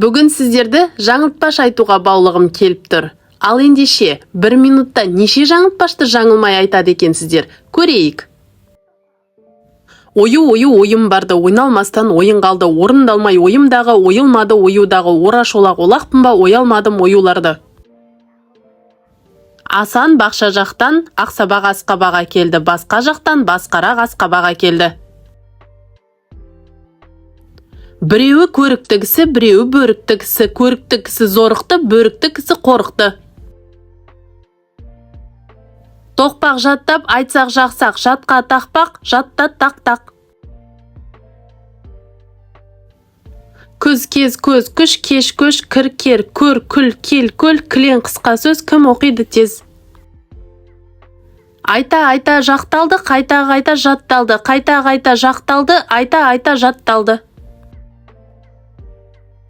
Бүгін сіздерді жаңылтпаш айтуға баулығым келіп тұр. Ал ендеше, 1 минутта неше жаңылтпашты жаңылмай айтады екенсіздер? Көрейік. Ойым барды, ойналмастан ойын қалды, орындалмай ойымдағы, ойылмады оюдағы, орашолақ олақпын ба, оялмадым оюларды. Асан бақша жақтан ақсабақ асқабаға келді, басқа жақтан басқарақ асқабаға келді. Біреуі көрікті кісі, біреуі бөрікті кісі, көрікті кісі зорықты, бөрікті кісі қорықты. Тоқпақ жаттап, айтсақ жақсақ, жатқа тақпақ, жатта тақ-тақ. Күз кез көз, күш кеш көш, кір кер, көр күл, кел көл, кілең қысқа сөз, кім оқиды тез. Айта жақталды, қайта жатталды, қайта жақталды, айта жатталды.